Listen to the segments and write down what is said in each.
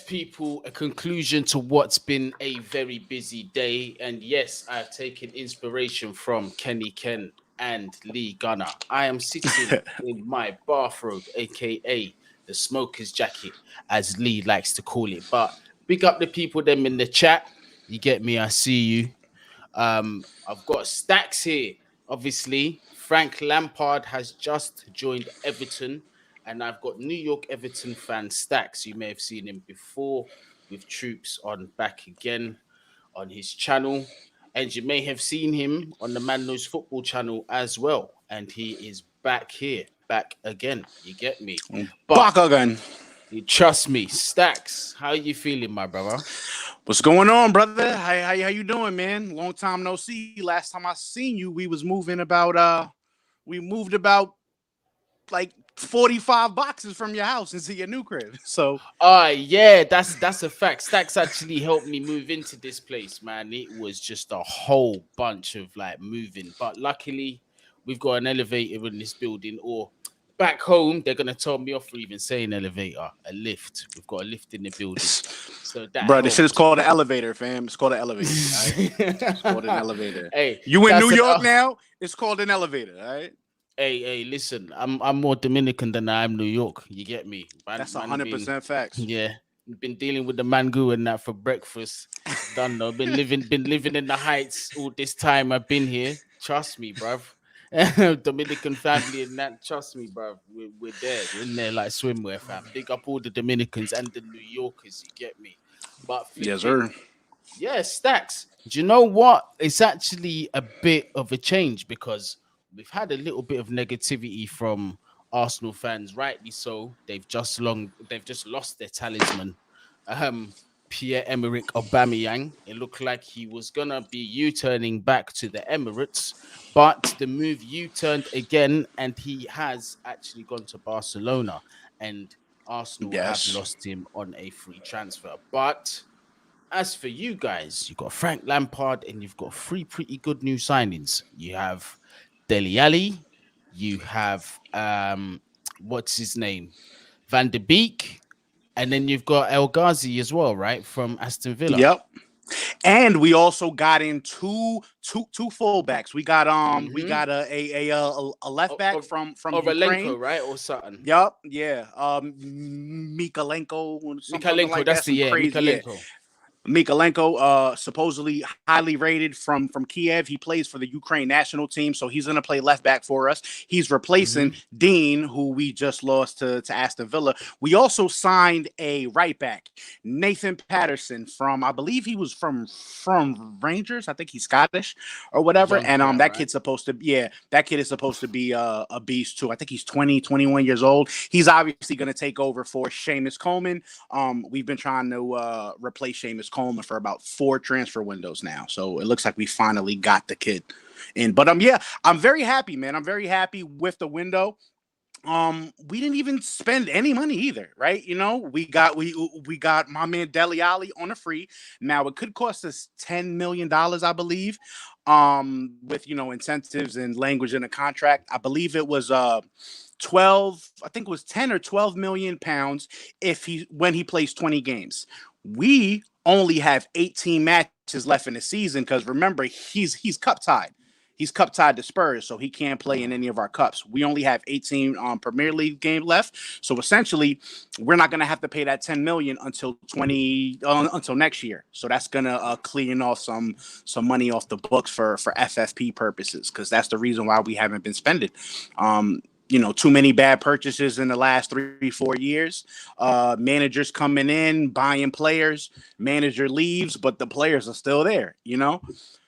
people, a conclusion to what's been a very busy day. And yes, I've taken inspiration from Kenny Ken and Lee Gunner. I am sitting in my bathrobe, aka the smoker's jacket, as Lee likes to call it. But big up the people them in the chat. You get me? I see you. I've got Stackz here. Obviously, Frank Lampard has just joined Everton, and I've got New York Everton fan Stackz. You may have seen him before with Troops on Back Again on his channel, and you may have seen him on the Man Knows Football channel as well. And he is back here, back again. You get me? Back again. You trust me, Stackz. How are you feeling, my brother? What's going on, brother? How you doing, man? Long time no see. Last time I seen you, we moved about like 45 boxes from your house into your new crib. So yeah, that's a fact. Stackz actually helped me move into this place, man. It was just a whole bunch of like moving. But luckily we've got an elevator in this building, or back home, they're gonna tell me off for even saying elevator, a lift. We've got a lift in the building. So that bro, this shit is called an elevator, fam. It's called an elevator. Right? It's called an elevator. Hey, you in New York now? It's called an elevator, all right? Hey, listen, I'm more Dominican than I am New York. You get me? That's 100% facts. Yeah. Been dealing with the mango and that for breakfast. Done though. Been living in the heights all this time I've been here. Trust me, bruv. Dominican family and that, trust me, bro. We're there. We're in there like swimwear, fam. Big up all the Dominicans and the New Yorkers, you get me? But yes, sir. Yeah, Stackz. Do you know what? It's actually a bit of a change because we've had a little bit of negativity from Arsenal fans, rightly so. They've just lost their talisman. Pierre-Emerick Aubameyang. It looked like he was gonna be U-turning back to the Emirates, but the move U-turned again, and he has actually gone to Barcelona, and Arsenal have lost him on a free transfer. But as for you guys, you've got Frank Lampard, and you've got three pretty good new signings. You have Dele Alli, you have what's his name, Van de Beek. And then you've got Ghazi as well, right, from Aston Villa. Yep. And we also got in two fullbacks. We got a left back from Ukraine, right, or something. Yep, yeah. Mikalenko, like that's the Mikalenko. Yeah. Mikalenko, supposedly highly rated from Kiev. He plays for the Ukraine national team, so he's going to play left back for us. He's replacing Dean, who we just lost to Aston Villa. We also signed a right back, Nathan Patterson, from, I believe he was from Rangers. I think he's Scottish or whatever. And that kid's supposed to, that kid is supposed to be a beast too. I think he's 21 years old. He's obviously going to take over for Seamus Coleman. We've been trying to replace Seamus Coleman for about 4 transfer windows now, so it looks like we finally got the kid in. But I'm very happy, man. I'm very happy with the window. We didn't even spend any money either, right? You know, we got my man Dele Alli on a free. Now it could cost us $10 million, I believe, with incentives and language in the contract. I believe it was 12, I think it was 10 or 12 million pounds when he plays 20 games. We only have 18 matches left in the season because remember, he's cup tied. He's cup tied to Spurs, so he can't play in any of our cups. We only have 18 Premier League game left, so essentially, we're not going to have to pay that 10 million until next year. So that's going to clean off some money off the books for FFP purposes, because that's the reason why we haven't been spending. Too many bad purchases in the last 3-4 years. Managers coming in, buying players. Manager leaves, but the players are still there,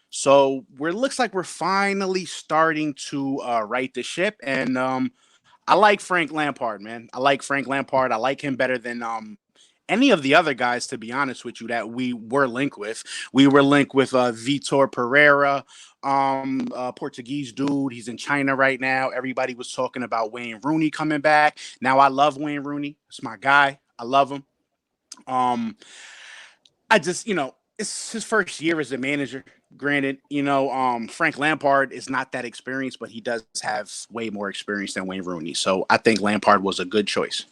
So looks like we're finally starting to right the ship. And I like Frank Lampard, man. I like Frank Lampard. I like him better than any of the other guys, to be honest with you, that we were linked with. We were linked with Vitor Pereira, Portuguese dude. He's in China right now. Everybody was talking about Wayne Rooney coming back. Now I love Wayne Rooney. It's my guy. I love him. I just, it's his first year as a manager. Granted, Frank Lampard is not that experienced, but he does have way more experience than Wayne Rooney. So I think Lampard was a good choice.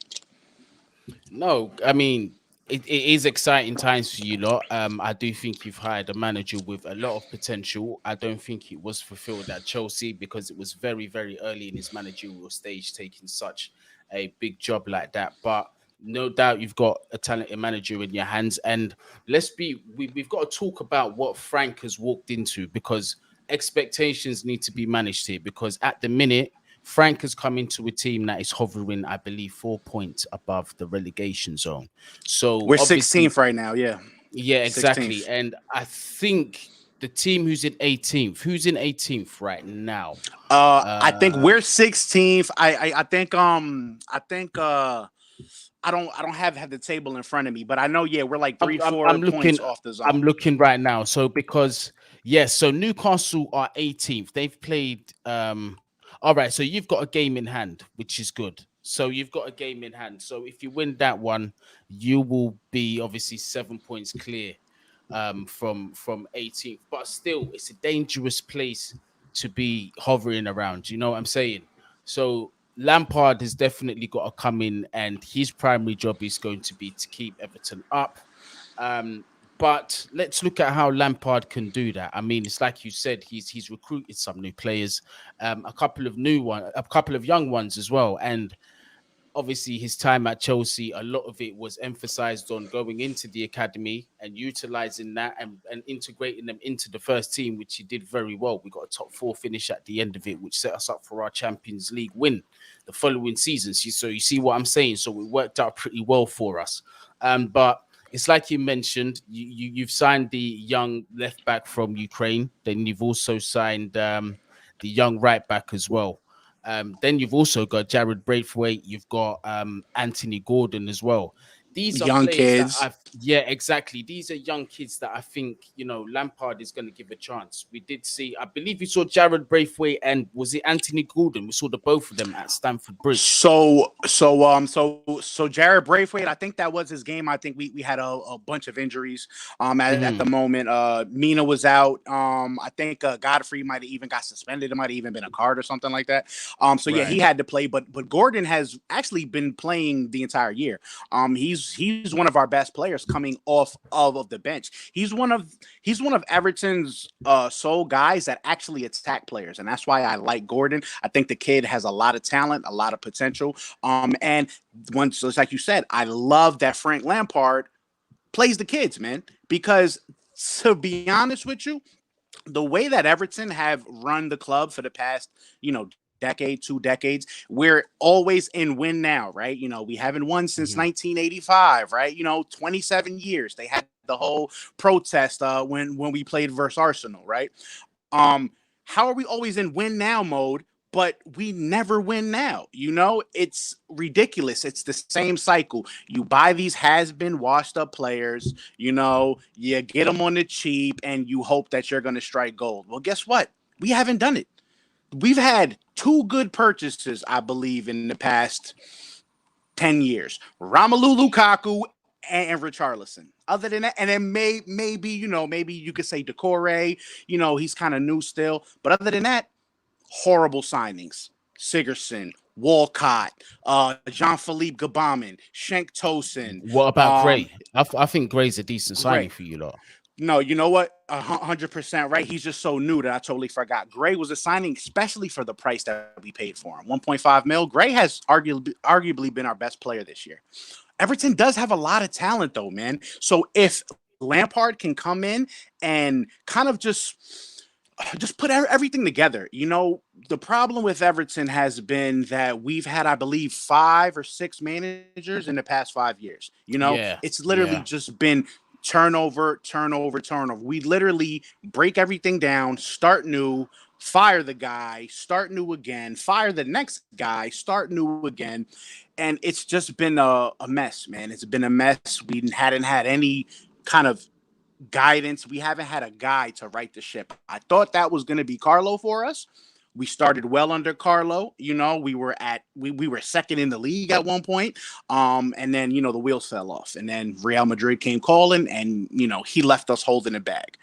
No, I mean, it is exciting times for you lot. I do think you've hired a manager with a lot of potential. I don't think it was fulfilled at Chelsea because it was very, very early in his managerial stage, taking such a big job like that. But no doubt you've got a talented manager in your hands. And we've got to talk about what Frank has walked into, because expectations need to be managed here. Because at the minute, Frank has come into a team that is hovering, I believe, 4 points above the relegation zone. So We're obviously, 16th right now. Yeah, yeah, exactly. 16th. And I think the team who's in 18th right now. I think Uh, we're 16th. I don't have the table in front of me, but I know, yeah, we're like I'm, three, I'm, four I'm points looking. off the I'm zone. looking right now. So because yes, so Newcastle are 18th. They've played. All right. So you've got a game in hand, which is good. So you've got a game in hand. So if you win that one, you will be obviously 7 points clear from 18th. But still, it's a dangerous place to be hovering around. You know what I'm saying? So Lampard has definitely got to come in, and his primary job is going to be to keep Everton up. Um, but let's look at how Lampard can do that. I mean, it's like you said, he's recruited some new players, a couple of young ones as well, and obviously his time at Chelsea, a lot of it was emphasized on going into the academy and utilizing that and integrating them into the first team, which he did very well. We got a top four finish at the end of it, which set us up for our Champions League win the following season. So you see what I'm saying? So it worked out pretty well for us. But it's like you mentioned, you've signed the young left back from Ukraine. Then you've also signed the young right back as well. Then you've also got Jared Braithwaite, you've got Anthony Gordon as well. These are Young players that kids. I've, yeah, exactly. These are young kids that I think, Lampard is going to give a chance. We did see, I believe we saw Jared Braithwaite and was it Anthony Gordon? We saw the both of them at Stamford Bridge. So Jared Braithwaite, I think that was his game. I think we had a bunch of injuries at the Mhm. moment. Mina was out. I think Godfrey might have even got suspended. It might have even been a card or something like that. So yeah, he Right. had to play, but Gordon has actually been playing the entire year. He's one of our best players coming off of the bench. He's one of Everton's sole guys that actually attack players, and that's why I like Gordon. I think the kid has a lot of talent, a lot of potential. And once, just like you said, I love that Frank Lampard plays the kids, man. Because to be honest with you, the way that Everton have run the club for the past, decade, 2 decades, we're always in win now, right? We haven't won since Mhm. 1985, right? 27 years. They had the whole protest when we played versus Arsenal, right? Um, how are we always in win now mode, but we never win now? It's ridiculous. It's the same cycle. You buy these has been washed up players, you get them on the cheap and you hope that you're going to strike gold. Well, guess what? We haven't done it. We've had two good purchases, I believe, in the past 10 years. Romelu Lukaku and Richarlison. Other than that, and then maybe you could say Decore, he's kind of new still. But other than that, horrible signings. Sigerson, Walcott, Jean-Philippe Gabamin, Shank Tosin, What about Gray? I think Gray's a decent signing Gray. for you lot. No, you know what? 100% right. He's just so new that I totally forgot. Gray was a signing, especially for the price that we paid for him. 1.5 mil. Gray has arguably been our best player this year. Everton does have a lot of talent, though, man. So if Lampard can come in and kind of just put everything together. The problem with Everton has been that we've had, I believe, 5 or 6 managers in the past 5 years. Yeah, It's literally yeah. just been turnover, turnover, turnover. We literally break everything down, start new, fire the guy, start new again, fire the next guy, start new again. And it's just been a mess, man. It's been a mess. We hadn't had any kind of guidance. We haven't had a guy to right the ship. I thought that was going to be Carlo for us. We started well under Carlo. We were second in the league at one point. And then the wheels fell off. And then Real Madrid came calling, and he left us holding the bag.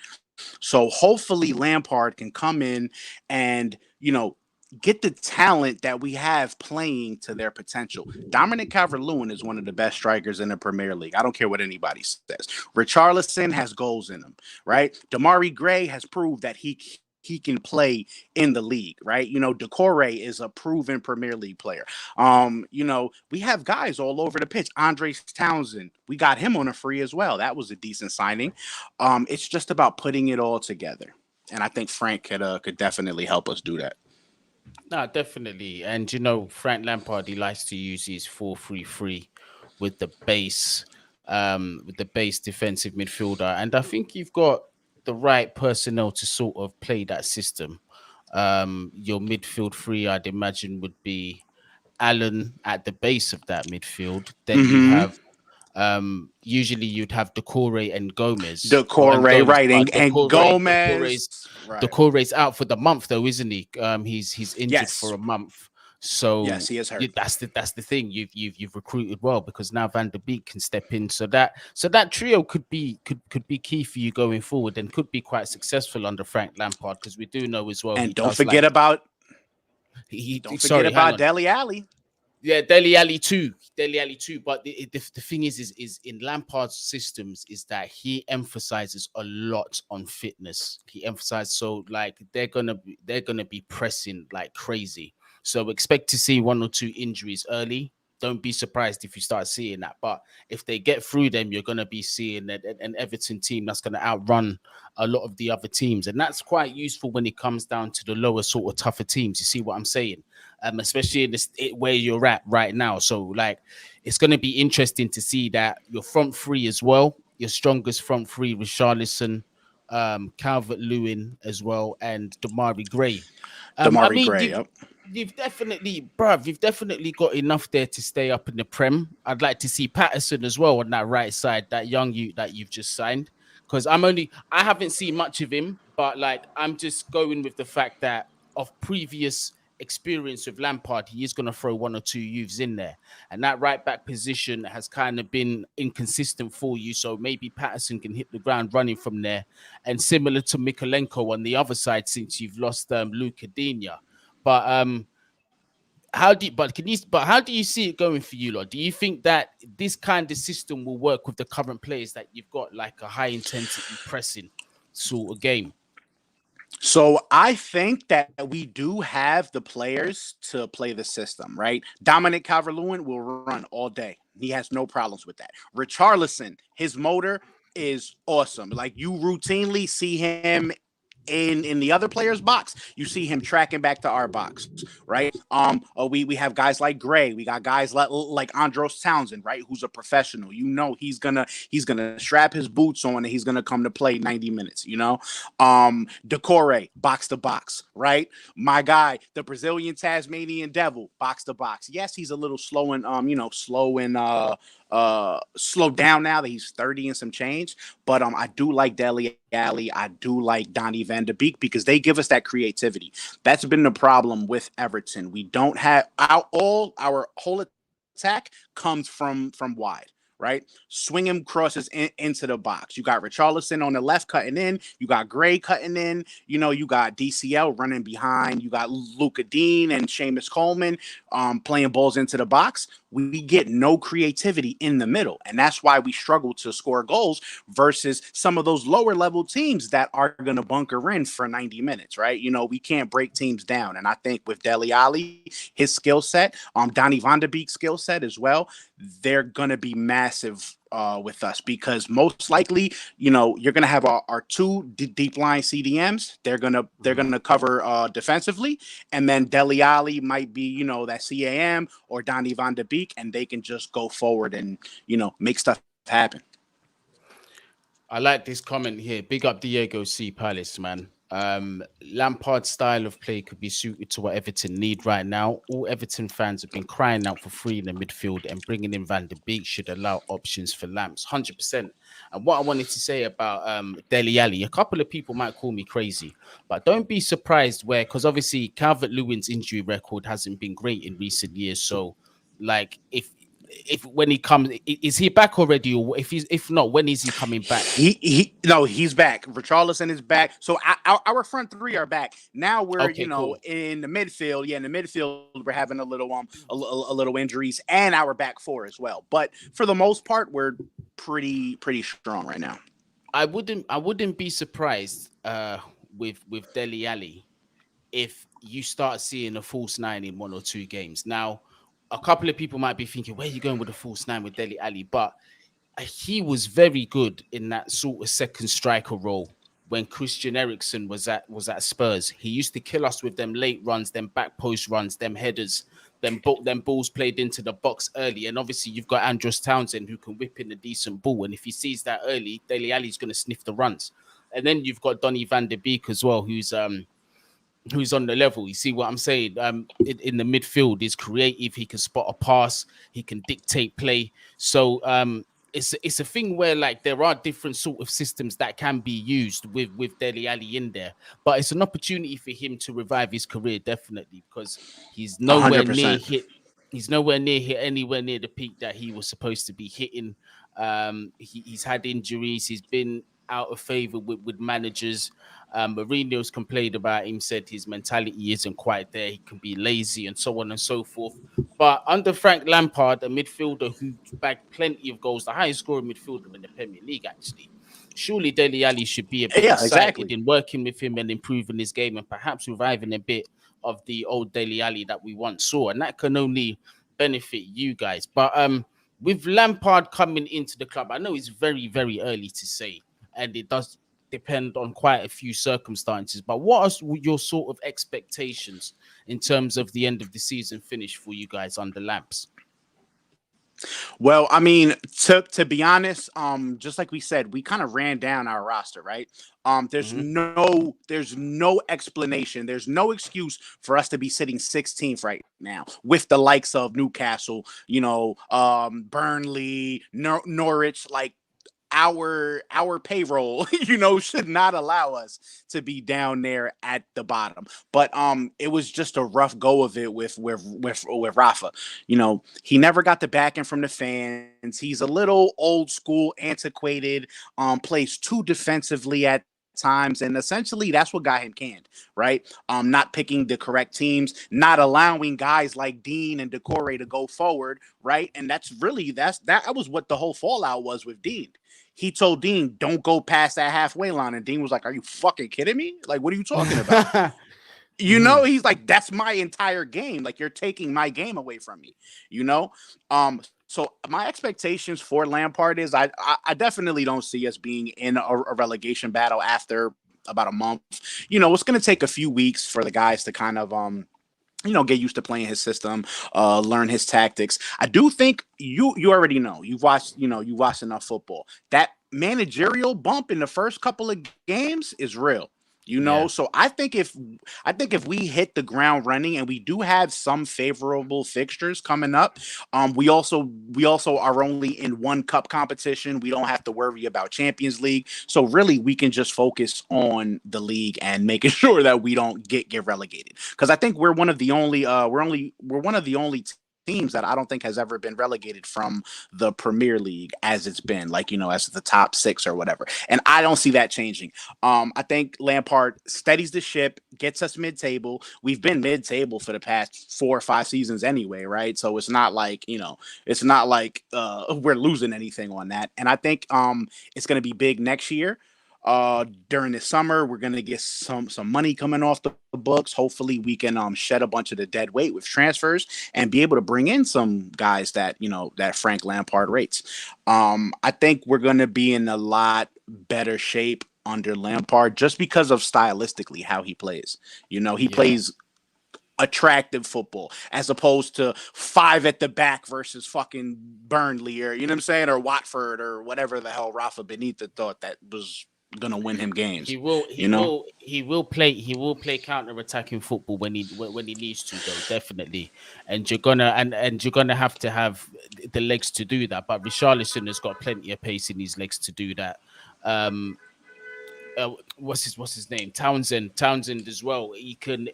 So hopefully Lampard can come in and get the talent that we have playing to their potential. Dominic Calvert-Lewin is one of the best strikers in the Premier League. I don't care what anybody says. Richarlison has goals in him, right? Damari Gray has proved that he can play in the league, right? Decore is a proven Premier League player. We have guys all over the pitch. Andre Townsend, we got him on a free as well. That was a decent signing. It's just about putting it all together, and I think Frank could definitely help us do that. No, definitely. And Frank Lampard, he likes to use his 4-3-3 with the base defensive midfielder. And I think you've got the right personnel to sort of play that system. Your midfield three, I'd imagine, would be Allen at the base of that midfield. Then you have usually you'd have Decore and Gomez. Decore, right, and Gomez. Decore's out for the month though, isn't he? He's injured for a month. So yes, he is hurt. That's the thing. You've recruited well, because now Van der Beek can step in. So that trio could be key for you going forward, and could be quite successful under Frank Lampard, because we do know as well. And don't forget about Dele Alli. Yeah, Dele Alli too. But the thing is in Lampard's systems is that he emphasizes a lot on fitness. He emphasizes, so like they're gonna be pressing like crazy. So expect to see 1 or 2 injuries early. Don't be surprised if you start seeing that. But if they get through them, you're going to be seeing an Everton team that's going to outrun a lot of the other teams. And that's quite useful when it comes down to the lower sort of tougher teams. You see what I'm saying? Especially in where you're at right now. So like, it's going to be interesting to see that your front three as well, your strongest front three, Richarlison, Calvert-Lewin as well, and Damari Gray. You've definitely got enough there to stay up in the Prem. I'd like to see Patterson as well on that right side, that young youth that you've just signed. Because I haven't seen much of him, but like I'm just going with the fact that of previous experience with Lampard, he is going to throw 1 or 2 youths in there, and that right back position has kind of been inconsistent for you. So maybe Patterson can hit the ground running from there, and similar to Mykolenko on the other side, since you've lost Luka Digne. But how do you see it going for you, Lord? Do you think that this kind of system will work with the current players, that you've got like a high intensity pressing sort of game? So I think that we do have the players to play the system, right? Dominic Calvert-Lewin will run all day. He has no problems with that. Richarlison, his motor is awesome. Like, you routinely see him in the other player's box, you see him tracking back to our box, right? We have guys like Gray, we got guys like Andros Townsend, right? Who's a professional. He's gonna strap his boots on and he's gonna come to play 90 minutes. Decore, box to box, right? My guy, the Brazilian Tasmanian Devil, box to box. Yes, he's a little slow down now that he's 30 and some change, but I do like Dele Alli, I do like Donny van de Beek, because they give us that creativity. That's been the problem with Everton. We don't have our whole attack comes from wide, right? Swing him crosses into the box. You got Richarlison on the left cutting in. You got Gray cutting in. You got DCL running behind. You got Luka Dean and Seamus Coleman playing balls into the box. We get no creativity in the middle. And that's why we struggle to score goals versus some of those lower level teams that are going to bunker in for 90 minutes, right? We can't break teams down. And I think with Dele Alli, his skill set, Donny van de Beek's skill set as well, they're going to be massive with us, because most likely, you're going to have our 2 deep line CDMs. They're going to cover defensively, and then Dele Alli might be, that CAM or Donny van de Beek, and they can just go forward and, make stuff happen. I like this comment here. Big up Diego C. Palace, man. Lampard's style of play could be suited to what Everton need right now. All Everton fans have been crying out for free in the midfield, and bringing in Van der Beek should allow options for Lamps, 100%. And what I wanted to say about Dele Alli, a couple of people might call me crazy, but don't be surprised because obviously Calvert-Lewin's injury record hasn't been great in recent years. So, like, if if when he comes, is he back already, or if not, when is he coming back? He's back. Richarlison is back. So our front three are back. Now we're Okay, cool. in the midfield. Yeah, in the midfield we're having a little a little injuries, and our back four as well. But for the most part, we're pretty strong right now. I wouldn't be surprised with Dele Alli if you start seeing a false nine in 1 or 2 games. Now, a couple of people might be thinking, where are you going with a false nine with Dele Alli? But he was very good in that sort of second striker role when Christian Eriksen was at Spurs. He used to kill us with them late runs, them back post runs, them headers, them balls played into the box early. And obviously you've got Andros Townsend who can whip in a decent ball. And if he sees that early, Dele Alli's going to sniff the runs. And then you've got Donny van der Beek as well, who's on the level. You see what I'm saying? In the midfield, is creative. He can spot a pass. He can dictate play. So it's a thing where like there are different sort of systems that can be used with Dele Alli in there, but it's an opportunity for him to revive his career definitely, because he's nowhere near 100%. hit. He's nowhere near hit anywhere near the peak that he was supposed to be hitting. He's had injuries. He's been out of favor with managers. Mourinho's complained about him, said his mentality isn't quite there. He can be lazy and so on and so forth. But under Frank Lampard, a midfielder who bagged plenty of goals, the highest scoring midfielder in the Premier League, actually, surely Dele Alli should be a bit excited in working with him and improving his game and perhaps reviving a bit of the old Dele Alli that we once saw. And that can only benefit you guys. But with Lampard coming into the club, I know it's very, very early to say, and it does depend on quite a few circumstances. But what are your sort of expectations in terms of the end of the season finish for you guys under Lamps? Well, I mean, to be honest, just like we said, we kind of ran down our roster, right? Mm-hmm. There's no explanation, there's no excuse for us to be sitting 16th right now with the likes of Newcastle, Burnley, Norwich, like our payroll, should not allow us to be down there at the bottom. But it was just a rough go of it with Rafa. He never got the backing from the fans. He's a little old school, antiquated, plays too defensively at times, and essentially that's what got him canned, right? Not picking the correct teams, not allowing guys like Dean and Decore to go forward, right? And that was what the whole fallout was with Dean. He told Dean, don't go past that halfway line. And Dean was like, are you fucking kidding me? Like, what are you talking about? He's like, that's my entire game. Like, you're taking my game away from me, So my expectations for Lampard is I definitely don't see us being in a relegation battle after about a month. It's going to take a few weeks for the guys to kind of, get used to playing his system, learn his tactics. I do think you already know. You watched enough football. That managerial bump in the first couple of games is real. Yeah. So I think if we hit the ground running, and we do have some favorable fixtures coming up, we also are only in one cup competition. We don't have to worry about Champions League. So really we can just focus on the league and making sure that we don't get relegated. Because I think we're one of the only teams that I don't think has ever been relegated from the Premier League as it's been, like, as the top 6 or whatever. And I don't see that changing. I think Lampard steadies the ship, gets us mid-table. We've been mid-table for the past 4 or 5 seasons anyway, right? So it's not like, we're losing anything on that. And I think it's going to be big next year. During the summer, we're gonna get some money coming off the books. Hopefully we can shed a bunch of the dead weight with transfers and be able to bring in some guys that that Frank Lampard rates. I think we're gonna be in a lot better shape under Lampard just because of stylistically how he plays. He plays attractive football as opposed to 5 at the back versus fucking Burnley, or or Watford, or whatever the hell Rafa Benitez thought that was gonna win him games. He will play counter-attacking football when he needs to, though, definitely. And you're gonna have to have the legs to do that. But Richarlison has got plenty of pace in his legs to do that. What's his name? Townsend as well. He can.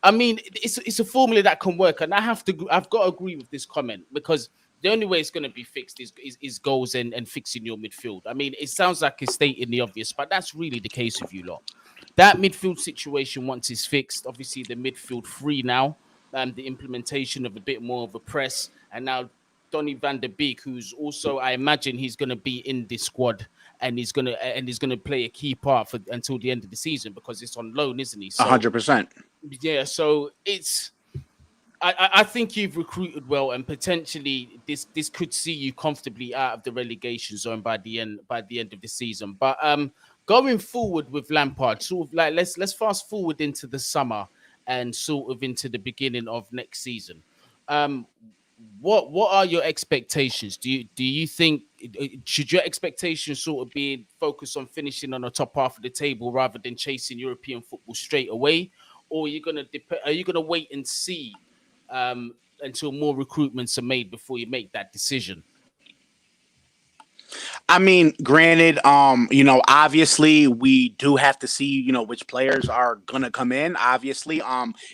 I mean, it's a formula that can work, and I've got to agree with this comment, because the only way it's going to be fixed is goals and fixing your midfield. I mean, it sounds like it's stating the obvious, but that's really the case with you lot. That midfield situation, once it's fixed, obviously the midfield free now, the implementation of a bit more of a press, and now Donny van der Beek, who's also, I imagine he's going to be in this squad, and he's gonna play a key part for until the end of the season because it's on loan, isn't he? So 100%. yeah, so it's. I think you've recruited well, and potentially this could see you comfortably out of the relegation zone by the end of the season. But going forward with Lampard, sort of like let's fast forward into the summer and sort of into the beginning of next season. What are your expectations? Do you think should your expectations sort of be focused on finishing on the top half of the table rather than chasing European football straight away, or are you gonna wait and see until more recruitments are made before you make that decision? I mean, granted, obviously we do have to see, which players are gonna come in. Obviously,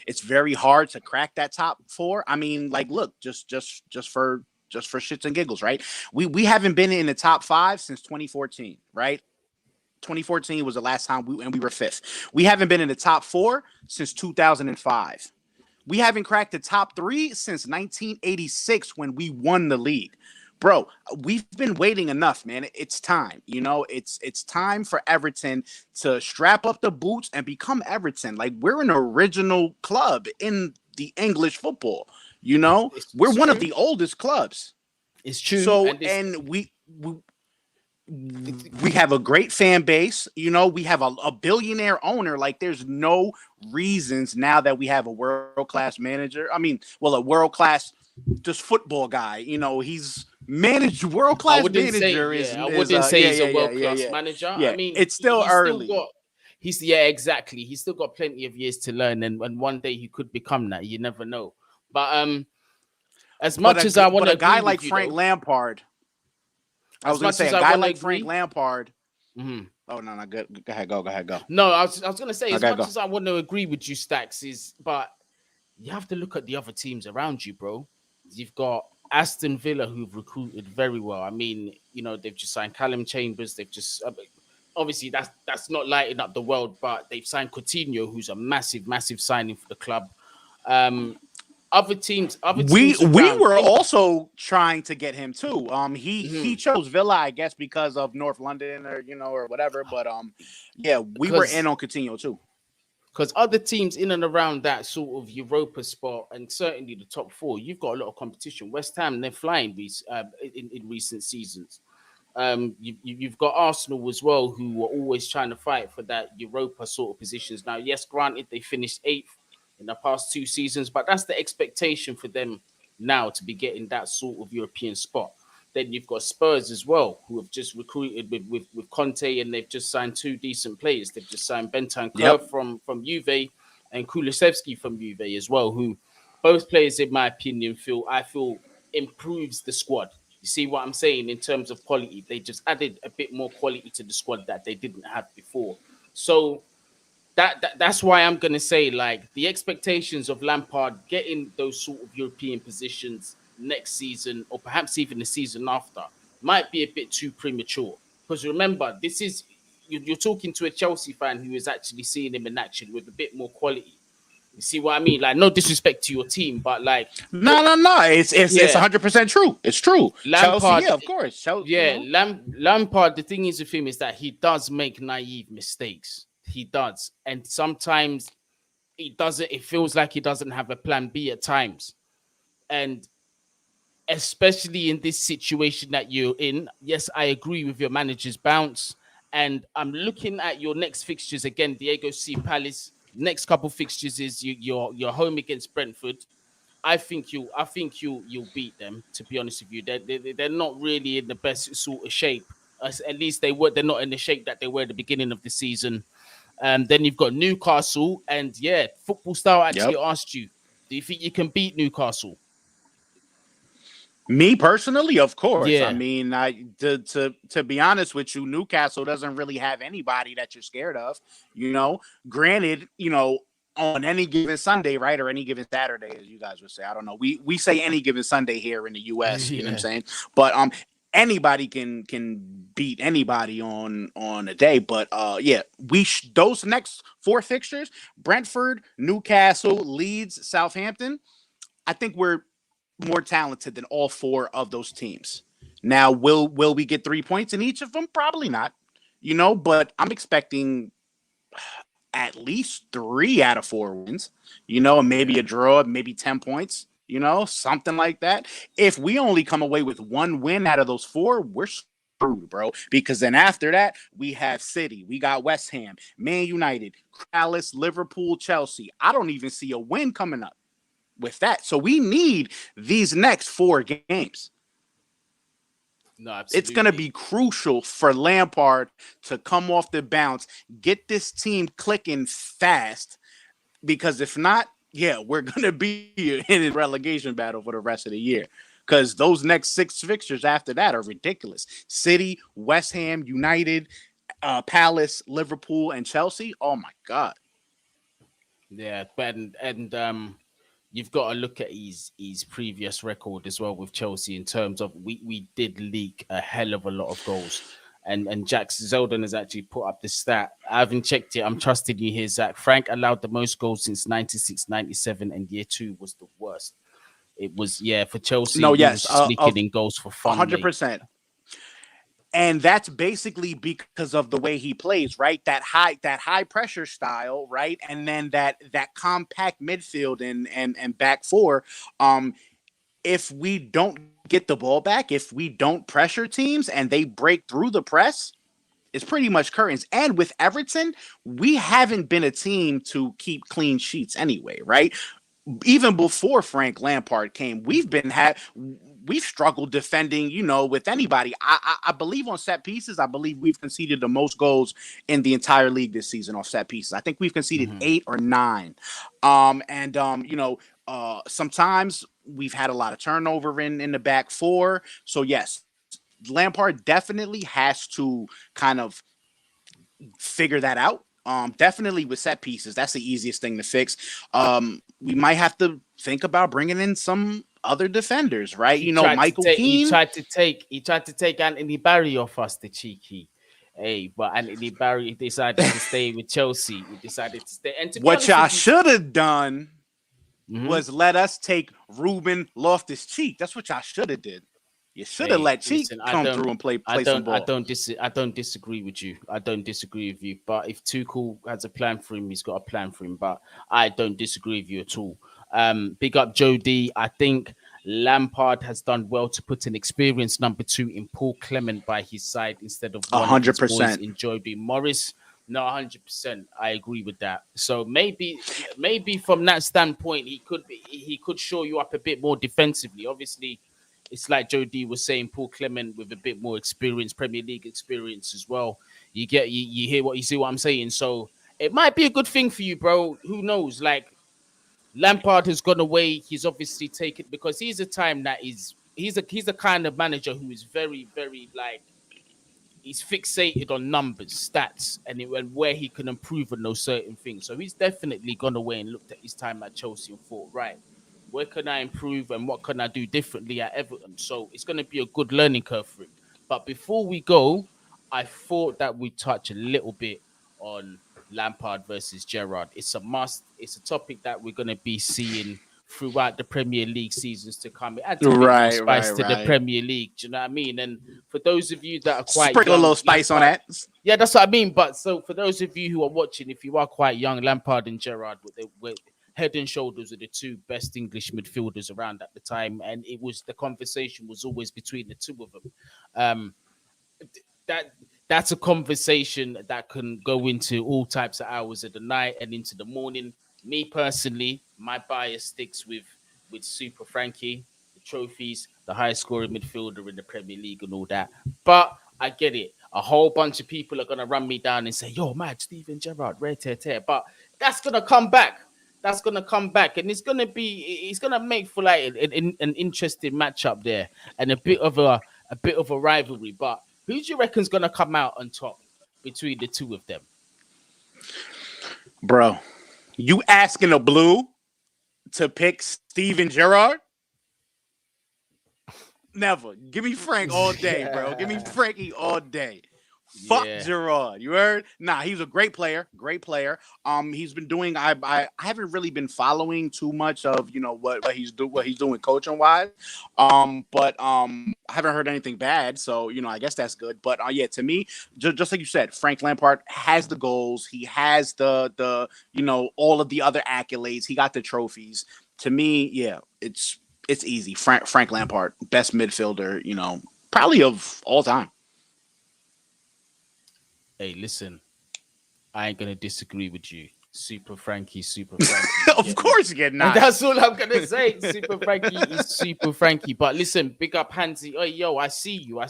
it's very hard to crack that top four. I mean, like, look, just for shits and giggles, right? We haven't been in the top five since 2014, right? 2014 was the last time we were fifth. We haven't been in the top four since 2005. We haven't cracked the top three since 1986 when we won the league. Bro, we've been waiting enough, man. It's time. It's time for Everton to strap up the boots and become Everton. Like, we're an original club in the English football. We're one of the oldest clubs. It's true. So, and we have a great fan base. We have a billionaire owner. Like, there's no reasons now that we have a world-class manager. I mean, well, a world-class just football guy. He's managed world-class manager. I wouldn't say he's a world-class manager. Yeah, I mean, it's still early. Exactly. He's still got plenty of years to learn, and one day he could become that. You never know. But as much as I want to, a guy like Frank Lampard. I was going to say a guy like Frank Lampard. Mm-hmm. Oh no, good. Go ahead, go. No, I was going to say as much as I want to agree with you, Stackz, but you have to look at the other teams around you, bro. You've got Aston Villa, who've recruited very well. I mean, they've just signed Callum Chambers. They've just obviously that's not lighting up the world, but they've signed Coutinho, who's a massive signing for the club. Other teams. We were also trying to get him too. He chose Villa, I guess, because of North London or whatever. But we were in on Coutinho too. Because other teams in and around that sort of Europa spot, and certainly the top four, you've got a lot of competition. West Ham, they're flying in recent seasons. You've got Arsenal as well, who were always trying to fight for that Europa sort of positions. Now, yes, granted, they finished 8th in the past 2 seasons, but that's the expectation for them now to be getting that sort of European spot. Then you've got Spurs as well, who have just recruited with Conte, and they've just signed 2 decent players. They've just signed Bentancur from Juve and Kulusevski from Juve as well, who both players, in my opinion, I feel improves the squad. You see what I'm saying in terms of quality? They just added a bit more quality to the squad that they didn't have before. So that's why I'm going to say, like, the expectations of Lampard getting those sort of European positions next season, or perhaps even the season after, might be a bit too premature. Because remember, you're talking to a Chelsea fan who is actually seeing him in action with a bit more quality. You see what I mean? Like, no disrespect to your team, but like, no, it's 100% true. It's true. Lampard, Chelsea, of course. Lampard. The thing is with him is that he does make naive mistakes. He does, and sometimes he doesn't. It feels like he doesn't have a plan B at times, and especially in this situation that you're in. Yes, I agree with your manager's bounce, and I'm looking at your next fixtures again. Diego C. Palace. Next couple fixtures is your home against Brentford. I think you'll beat them. To be honest with you, they're not really in the best sort of shape. At least they were. They're not in the shape that they were at the beginning of the season. Then you've got Newcastle, and Football Style actually asked you, do you think you can beat Newcastle? Me personally, of course. Yeah. I mean, to be honest with you, Newcastle doesn't really have anybody that you're scared of. Granted, on any given Sunday, right, or any given Saturday, as you guys would say. I don't know. We say any given Sunday here in the U.S. You know what I'm Yeah. saying? But anybody can beat anybody on a day. But yeah, those next four fixtures: Brentford, Newcastle, Leeds, Southampton. I think we're more talented than all four of those teams. Now, will we get 3 points in each of them? Probably not. But I'm expecting at least 3 out of 4 wins, and maybe a Yeah. draw, maybe 10 points, something like that. If we only come away with one win out of those four, we're screwed, bro. Because then after that, we have City, we got West Ham, Man United, Palace, Liverpool, Chelsea. I don't even see a win coming up with that. So we need these next 4 games. No, It's going to absolutely. be crucial for Lampard to come off the bounce, get this team clicking fast, because if not, yeah, we're going to be in a relegation battle for the rest of the year, because those next 6 fixtures after that are ridiculous. City, West Ham, United, Palace, Liverpool, and Chelsea. Oh, my God. Yeah, but and you've got to look at his previous record as well with Chelsea in terms of we did leak a hell of a lot of goals. And Jack Zeldon has actually put up the stat. I haven't checked it. I'm trusting you here, Zach. Frank allowed the most goals since 96-97, and year two was the worst. It was, yeah, for Chelsea, No, we was yes, just leaking of in goals for fun, mate. 100%. And that's basically because of the way he plays, right? That high pressure style, right? And then that compact midfield and back four. If we don't get the ball back, if we don't pressure teams and they break through the press, it's pretty much curtains. And with Everton, we haven't been a team to keep clean sheets anyway, right? Even before Frank Lampard came, we've struggled defending, with anybody. I believe on set pieces, I believe we've conceded the most goals in the entire league this season off set pieces. I think we've conceded Mhm. 8 or 9. And sometimes we've had a lot of turnover in the back four. So yes, Lampard definitely has to kind of figure that out. Definitely with set pieces, that's the easiest thing to fix. We might have to think about bringing in some other defenders, right? He tried to Michael take. He Keane. tried to take. He tried to take Anthony Barry off us, the cheeky. Hey, but Anthony Barry decided to stay with Chelsea. He decided to stay. And to be What honest y'all with you, should have done mhm, was let us take Ruben Loftus Cheek. That's what y'all should have did. You should have hey, let Cheek listen, come through and play some ball. I don't disagree with you. I don't disagree with you. But if Tuchel has a plan for him, he's got a plan for him. But I don't disagree with you at all. Big up Joe D. I think Lampard has done well to put an experienced number two in Paul Clement by his side instead of A one of hundred his boys percent. in Jody Morris. No, 100%. I agree with that. So maybe from that standpoint, he could show you up a bit more defensively. Obviously, it's like Joe D was saying, Paul Clement with a bit more experience, Premier League experience as well. You hear what you see what I'm saying. So it might be a good thing for you, bro. Who knows? Like Lampard has gone away. He's obviously taken because he's a time that is he's a kind of manager who is very, very like he's fixated on numbers, stats, and where he can improve on those certain things. So he's definitely gone away and looked at his time at Chelsea and thought, right, where can I improve and what can I do differently at Everton? So it's going to be a good learning curve for him. But before we go, I thought that we'd touch a little bit on Lampard versus Gerrard. It's a must. It's a topic that we're going to be seeing throughout the Premier League seasons to come. It adds a bit more Right, spice right, to the right. Premier League. Do you know what I mean? And for those of you that are quite Sprinkle a little young, spice on Lampard, that. yeah, that's what I mean. But so for those of you who are watching, if you are quite young, Lampard and Gerrard were head and shoulders of the two best English midfielders around at the time, and it was the conversation was always between the two of them. Um, that that's a conversation that can go into all types of hours of the night and into the morning. Me personally, my bias sticks with Super Frankie, the trophies, the highest scoring midfielder in the Premier League, and all that. But I get it. A whole bunch of people are gonna run me down and say, "Yo, mad Steven Gerrard, rare tear tear." But that's gonna come back. That's gonna come back, and it's gonna make for like an interesting matchup there, and a bit of a rivalry. But who do you reckon's gonna come out on top between the two of them? Bro. You asking a blue to pick Steven Gerrard? Never. Give me Frank all day, bro. Give me Frankie all day. Fuck Yeah. Gerrard. You heard? Nah, he's a great player. Great player. He's been doing. I haven't really been following too much of what he's doing coaching wise. I haven't heard anything bad. So I guess that's good. But yeah, to me, just like you said, Frank Lampard has the goals. He has the all of the other accolades. He got the trophies. To me, yeah, it's easy. Frank Lampard, best midfielder, probably of all time. Hey, listen, I ain't gonna disagree with you. Super Frankie. Of course, you get And nine. that's all I'm gonna say. Super Frankie is Super Frankie. But listen, big up Hansy. Oh, yo, I see you.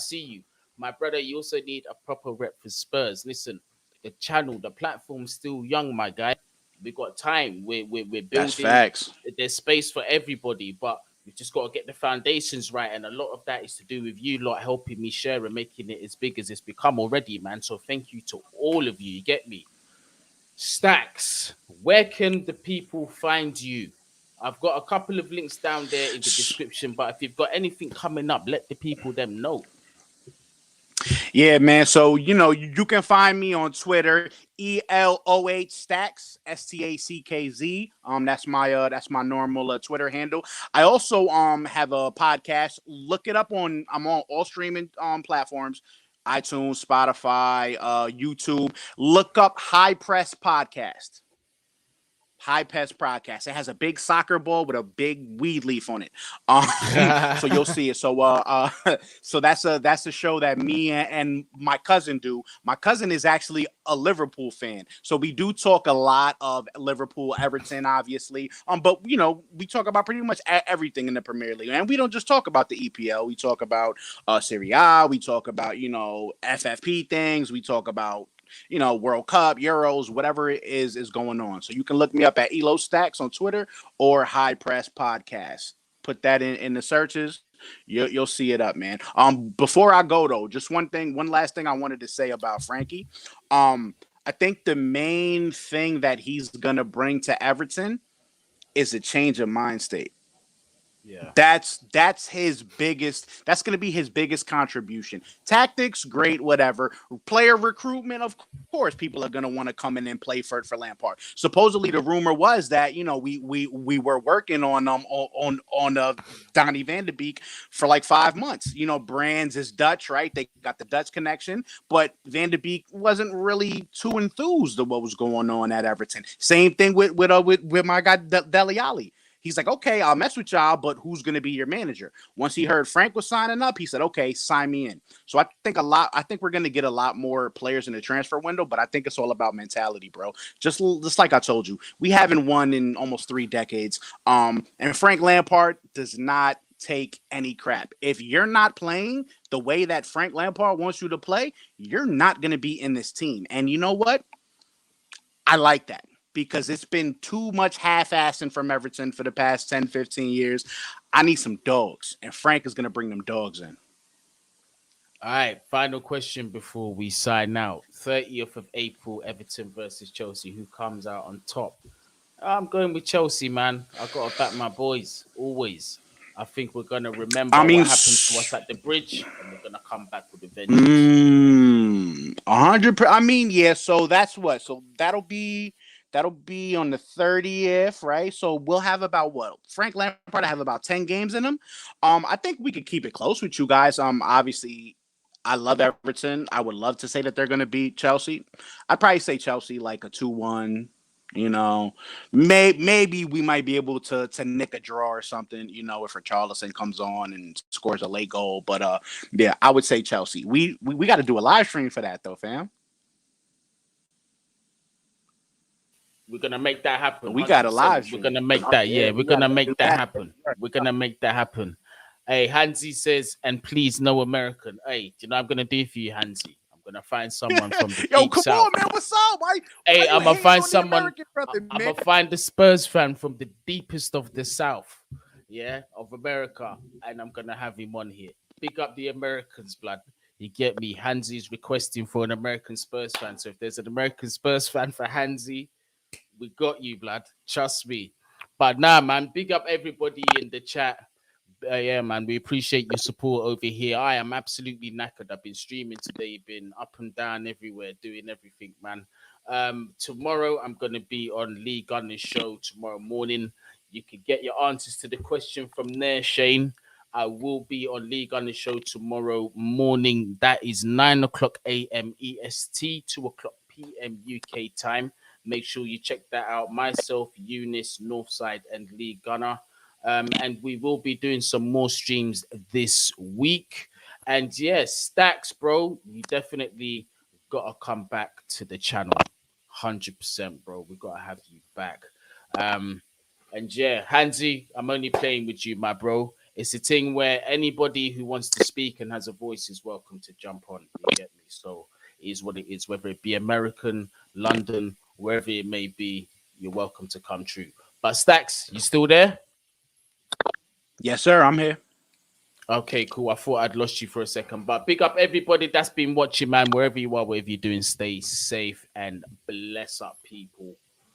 My brother, you also need a proper rep for Spurs. Listen, the platform's still young, my guy. We got time. We're building. That's facts. There's space for everybody, but we've just got to get the foundations right. And a lot of that is to do with you lot helping me share and making it as big as it's become already, man. So thank you to all of you. You get me? Stackz, where can the people find you? I've got a couple of links down there in the description, but if you've got anything coming up, let the people them know. Yeah, man. So you can find me on Twitter, Eloh Stackz, Stackz. That's my normal Twitter handle. I also have a podcast. Look it up I'm on all streaming platforms, iTunes, Spotify, YouTube. Look up High Press Podcast. High Press Podcast. It has a big soccer ball with a big weed leaf on it. So you'll see it. So that's a show that me and my cousin do. My cousin is actually a Liverpool fan, so we do talk a lot of Liverpool, Everton, obviously. But we talk about pretty much everything in the Premier League, and we don't just talk about the EPL. We talk about Serie A. We talk about FFP things. We talk about World Cup, Euros, whatever it is going on. So you can look me up at Eloh Stackz on Twitter or High Press Podcast. Put that in the searches. You'll see it up, man. Before I go though, just one last thing I wanted to say about Frankie. I think the main thing that he's gonna bring to Everton is a change of mind state. Yeah. That's going to be his biggest contribution. Tactics, great, whatever. Player recruitment, of course, people are going to want to come in and play for Lampard. Supposedly, the rumor was that we were working on Donny van de Beek for like 5 months. Brands is Dutch, right? They got the Dutch connection, but Van de Beek wasn't really too enthused of what was going on at Everton. Same thing with my guy Dele Alli. He's like, okay, I'll mess with y'all, but who's going to be your manager? Once he heard Frank was signing up, he said, okay, sign me in. So I think we're going to get a lot more players in the transfer window, but I think it's all about mentality, bro. Just like I told you, we haven't won in almost 3 decades. And Frank Lampard does not take any crap. If you're not playing the way that Frank Lampard wants you to play, you're not going to be in this team. And you know what? I like that, because it's been too much half-assing from Everton for the past 10, 15 years. I need some dogs, and Frank is going to bring them dogs in. All right, final question before we sign out. 30th of April, Everton versus Chelsea. Who comes out on top? I'm going with Chelsea, man. I got to back my boys, always. I think we're going to remember what happened to us at the bridge, and we're going to come back with a vengeance. 100%. I mean, yeah, so that's what? So that'll be on the 30th, right? So we'll have about Frank Lampard have about 10 games in him. I think we could keep it close with you guys. Obviously, I love Everton. I would love to say that they're going to beat Chelsea. I'd probably say Chelsea like a 2-1. Maybe we might be able to nick a draw or something, if Richarlison comes on and scores a late goal. But yeah, I would say Chelsea. We got to do a live stream for that though, fam. We're gonna make that happen. We got a live stream. We're gonna make that. Yeah, we're gonna make that happen. We're gonna make that happen. Hey, Hansy says, and please no American. Hey, do you know what I'm gonna do for you, Hansy? I'm gonna find someone from the Yo, deep come south. on, man. What's up? Hey, I'm gonna find someone. Brother, I'm gonna find the Spurs fan from the deepest of the south, yeah, of America, and I'm gonna have him on here. Pick up the Americans, blood. You get me? Hansy's requesting for an American Spurs fan. So if there's an American Spurs fan for Hansy, We got you, blood. Trust me. But nah, man, big up everybody in the chat. Yeah, man, we appreciate your support over here. I am absolutely knackered. I've been streaming today, been up and down everywhere, doing everything, man. Tomorrow I'm gonna be on Lee Gunner's show tomorrow morning. You can get your answers to the question from there, Shane. I will be on Lee Gunner's show tomorrow morning. That is 9 o'clock a.m. EST, 2 o'clock p.m. UK time. Make sure you check that out. Myself, Eunice, Northside, and Lee Gunner. And we will be doing some more streams this week. And yes, Stackz, bro, you definitely got to come back to the channel. 100%, bro. We got to have you back. And yeah, Hansi, I'm only playing with you, my bro. It's a thing where anybody who wants to speak and has a voice is welcome to jump on. You get me? So it is what it is, whether it be American, London, wherever it may be, you're welcome to come true. But Stackz, you still there? Yes, sir. I'm here. Okay, cool. I thought I'd lost you for a second, but big up everybody that's been watching, man. Wherever you are, whatever you're doing, stay safe and bless up, people.